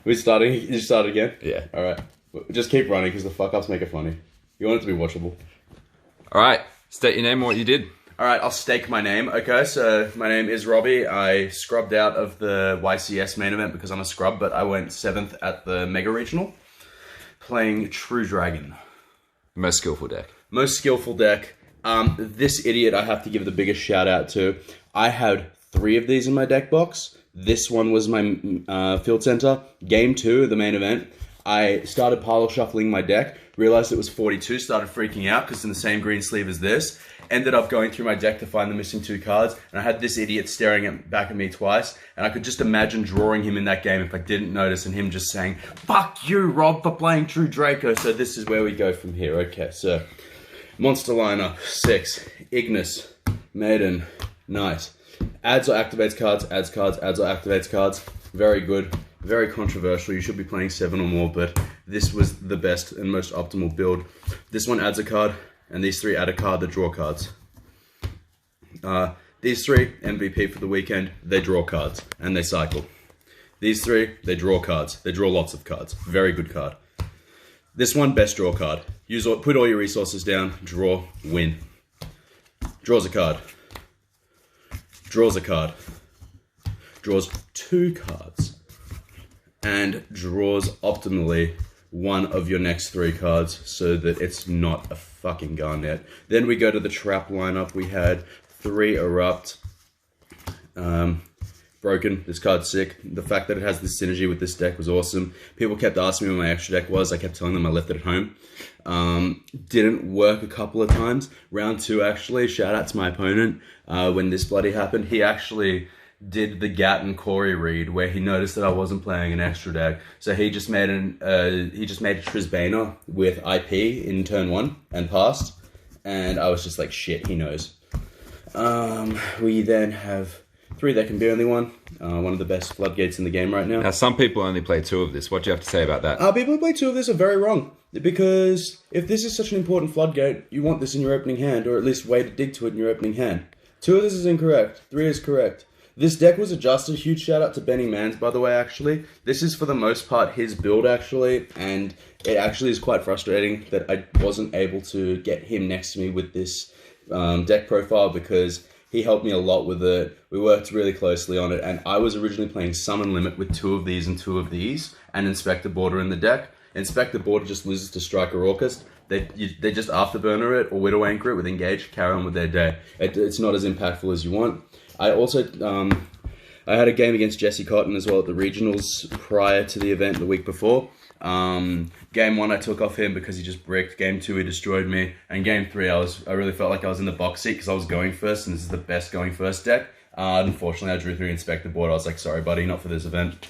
We starting? You start again? Yeah. Alright. Just keep running because the fuck-ups make it funny. You want it to be watchable. Alright, state your name and what you did. Alright, I'll stake my name. Okay, so my name is Robbie. I scrubbed out of the YCS main event because I'm a scrub, but I went 7th at the Mega Regional, playing True Dragon. Most skillful deck. Most skillful deck. This idiot I have to give the biggest shout out to. I had 3 of these in my deck box. This one was my field center. Game 2, the main event. I started pile shuffling my deck, realized it was 42, started freaking out because it's in the same green sleeve as this. Ended up going through my deck to find the missing 2 cards, and I had this idiot staring back at me twice, and I could just imagine drawing him in that game if I didn't notice, and him just saying, "Fuck you, Rob, for playing True Draco." So this is where we go from here. Okay, so monster lineup: 6, Ignis, Maiden, Knight. Adds or activates cards, adds cards, adds or activates cards. Very good. Very controversial. You should be playing 7 or more, but this was the best and most optimal build. This one adds a card, and these 3 add a card that draw cards. These 3, MVP for the weekend, they draw cards, and they cycle. These 3, they draw cards. They draw lots of cards. Very good card. This one, best draw card. Put all your resources down, draw, win. Draws a card. Draws a card. Draws 2 cards. And draws optimally one of your next 3 cards so that it's not a fucking Garnet. Then we go to the trap lineup. We had 3 Erupt. Broken. This card's sick. The fact that it has this synergy with this deck was awesome. People kept asking me what my extra deck was. I kept telling them I left it at home. Didn't work a couple of times. Round 2 actually. Shout out to my opponent when this bloody happened. He actually did the Gat and Corey read where he noticed that I wasn't playing an extra deck, so he just made a Trisbana with IP in turn 1 and passed, and I was just like, shit, he knows. We then have 3 that can be only one of the best Floodgates in the game right now. Now, some people only play 2 of this. What do you have to say about that? People who play 2 of this are very wrong, because if this is such an important Floodgate, you want this in your opening hand, or at least way to dig to it in your opening hand. 2 of this is incorrect. 3 is correct. This deck was adjusted. Huge shout out to Benny Mans, by the way, actually. This is for the most part his build, actually, and it actually is quite frustrating that I wasn't able to get him next to me with this deck profile, because he helped me a lot with it. We worked really closely on it, and I was originally playing Summon Limit with 2 of these and 2 of these, and Inspector Border in the deck. Inspector Border just loses to Striker Orcust. They just afterburner it or Widow Anchor it with Engage, carry on with their day. It's not as impactful as you want. I also, I had a game against Jesse Cotton as well at the regionals prior to the event the week before. Game 1 I took off him because he just bricked. Game 2 he destroyed me. And game 3 I really felt like I was in the box seat because I was going first, and this is the best going first deck. Unfortunately I drew 3 Inspector Board. I was like, sorry buddy, not for this event.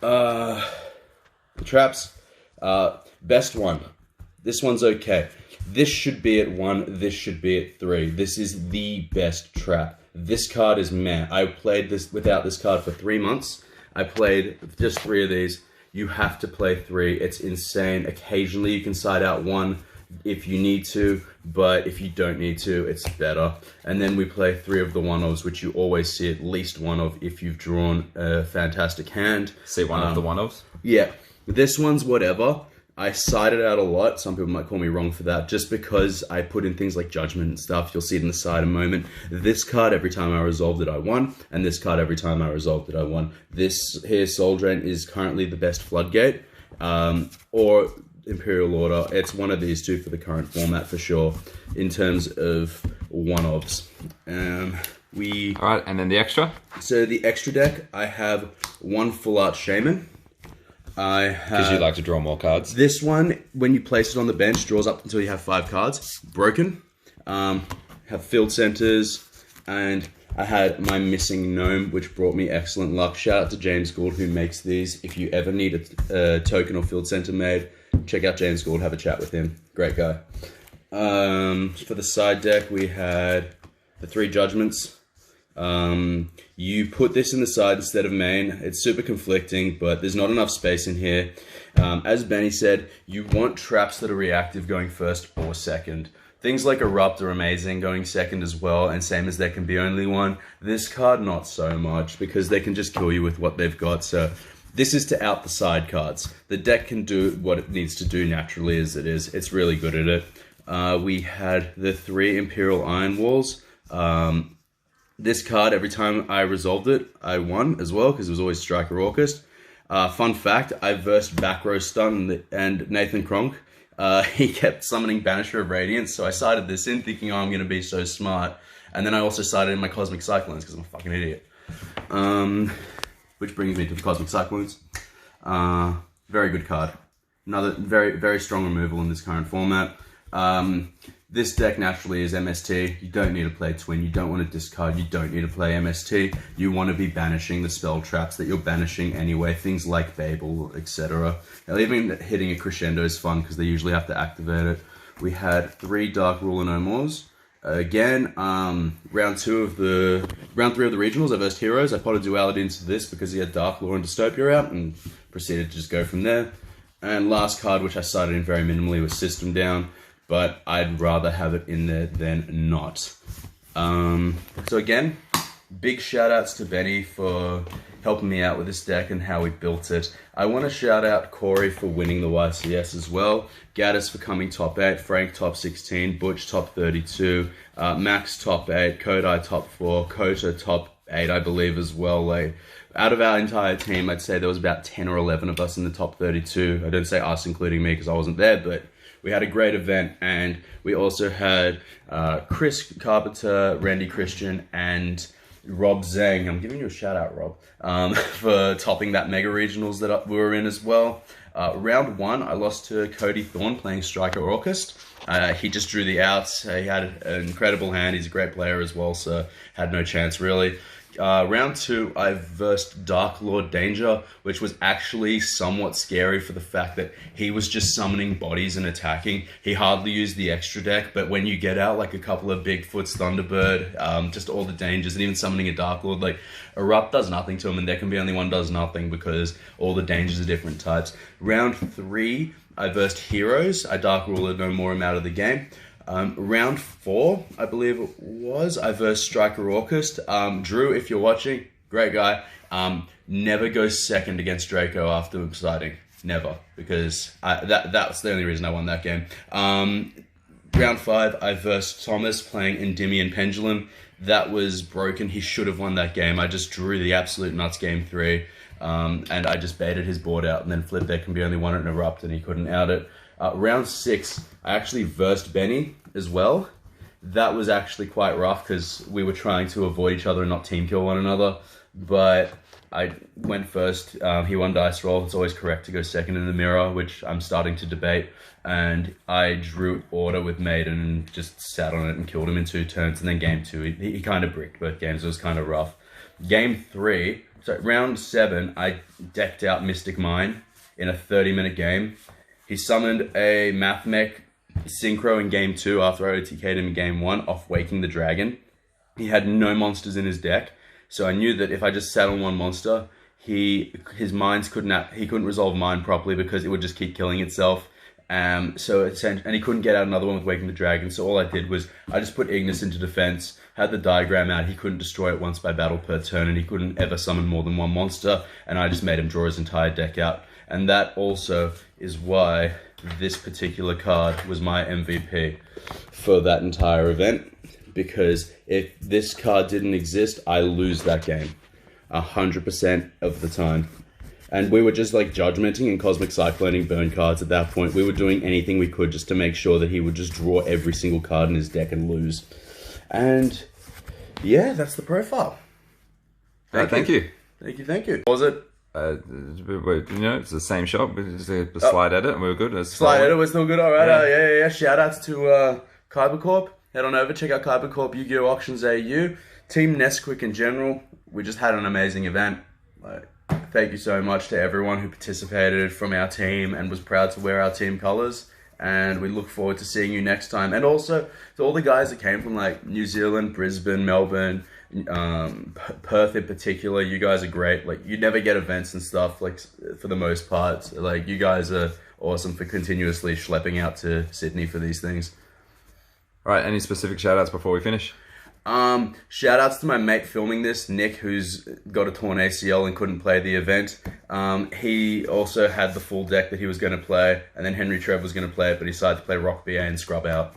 The traps, best one. This one's okay. This should be at 1, this should be at 3. This is the best trap. This card is meh. I played this without this card for 3 months. I played just 3 of these. You have to play 3. It's insane. Occasionally you can side out 1 if you need to, but if you don't need to, it's better. And then we play 3 of the one-ofs, which you always see at least 1 of if you've drawn a fantastic hand. See 1 of the one-ofs? Yeah. This one's whatever. I sided out a lot. Some people might call me wrong for that, just because I put in things like Judgment and stuff. You'll see it in the side in a moment. This card, every time I resolved it, I won. And this card, every time I resolved it, I won. This here, Soul Drain, is currently the best Floodgate, or Imperial Order. It's one of these 2 for the current format for sure, in terms of one-ofs. Alright, and then the extra? So the extra deck, I have 1 Full Art Shaman. Because you like to draw more cards. This one, when you place it on the bench, draws up until you have 5 cards. Broken. Have field centers. And I had my missing gnome, which brought me excellent luck. Shout out to James Gould, who makes these. If you ever need a token or field center made, check out James Gould, have a chat with him. Great guy. For the side deck, we had the 3 Judgments. You put this in the side instead of main. It's super conflicting, but there's not enough space in here. As Benny said, you want traps that are reactive going first or second. Things like Erupt are amazing going second as well, and same as there can be only one. This card, not so much, because they can just kill you with what they've got. So This is to out the side cards. The deck can do what it needs to do naturally as it is. It's really good at it. We had the 3 Imperial Iron Walls. This card, every time I resolved it, I won as well, because it was always Striker Orcust. Fun fact, I versed Back Row Stun and Nathan Kronk. He kept summoning Banisher of Radiance, so I sided this in thinking, oh, I'm going to be so smart. And then I also sided in my Cosmic Cyclones, because I'm a fucking idiot. Which brings me to the Cosmic Cyclones. Very good card. Another very, very strong removal in this current format. This deck naturally is MST. You don't need to play Twin. You don't want to discard. You don't need to play MST. You want to be banishing the spell traps that you're banishing anyway. Things like Babel, etc. Even hitting a Crescendo is fun because they usually have to activate it. We had 3 Dark Ruler No Mores. Again, round 3 of the regionals, I versed Heroes. I potted Duality into this because he had Dark Lore and Dystopia out and proceeded to just go from there. And last card, which I sided in very minimally, was System Down, but I'd rather have it in there than not. So again, big shout outs to Benny for helping me out with this deck and how we built it. I want to shout out Corey for winning the YCS as well, Gaddis for coming top 8, Frank top 16, Butch top 32, Max top 8, Kodai top 4, Kota top 8 I believe as well. Like, out of our entire team, I'd say there was about 10 or 11 of us in the top 32. I don't say us including me because I wasn't there, but we had a great event. And we also had Chris Carpenter, Randy Christian, and Rob Zhang. I'm giving you a shout out, Rob, for topping that Mega Regionals that we were in as well. Round 1, I lost to Cody Thorne playing Striker Orcust. He just drew the outs. He had an incredible hand. He's a great player as well, so had no chance really. Round 2, I versed Dark Lord Danger, which was actually somewhat scary for the fact that he was just summoning bodies and attacking. He hardly used the extra deck, but when you get out like a couple of Bigfoot's Thunderbird, just all the dangers, and even summoning a Dark Lord, like Erupt does nothing to him, and there can be only one does nothing because all the dangers are different types. Round 3, I versed Heroes. I Dark Ruler no more him out of the game. Round 4, I believe it was, I versed Striker Orcust. Drew, if you're watching, great guy. Never go second against Draco after deciding. Never. Because that's the only reason I won that game. Round 5, I versed Thomas playing Endymion Pendulum. That was broken. He should have won that game. I just drew the absolute nuts game 3. And I just baited his board out and then flipped there can be only one at an Erupt and he couldn't out it. Round 6, I actually versed Benny as well. That was actually quite rough because we were trying to avoid each other and not team kill one another. But I went first. He won dice roll. It's always correct to go second in the mirror, which I'm starting to debate. And I drew Order with Maiden and just sat on it and killed him in 2 turns. And then game 2, he kind of bricked both games. It was kind of rough. Game 3, so round 7, I decked out Mystic Mine in a 30-minute game. He summoned a Math Mech Synchro in game 2 after I OTK'd him in game 1 off Waking the Dragon. He had no monsters in his deck, so I knew that if I just sat on one monster, his mines he couldn't resolve mine properly because it would just keep killing itself. And he couldn't get out another one with Waking the Dragon, so all I did was I just put Ignis into defense, had the diagram out, he couldn't destroy it once by battle per turn, and he couldn't ever summon more than one monster, and I just made him draw his entire deck out. And that also is why this particular card was my MVP for that entire event. Because if this card didn't exist, I lose that game 100% of the time. And we were just like judgmenting and cosmic cycloning burn cards at that point. We were doing anything we could just to make sure that he would just draw every single card in his deck and lose. And yeah, that's the profile. Thank you. What was it? It's the same shop. We just a slide edit and we were good. Slide edit, we're still good. All right. Yeah. Shout outs to Kyber Corp. Head on over, check out Kyber Corp Yu-Gi-Oh! Auctions AU. Team Nesquik in general. We just had an amazing event. Thank you so much to everyone who participated from our team and was proud to wear our team colors. And we look forward to seeing you next time. And also to all the guys that came from like New Zealand, Brisbane, Melbourne, Perth in particular. You guys are great. Like, you never get events and stuff, like, for the most part. So, like, you guys are awesome for continuously schlepping out to Sydney for these things. All right, any specific shout outs before we finish? Shout outs to my mate filming this, Nick, who's got a torn ACL and couldn't play the event. He also had the full deck that he was going to play, and then Henry Trev was going to play it, but he decided to play Rock BA and scrub out.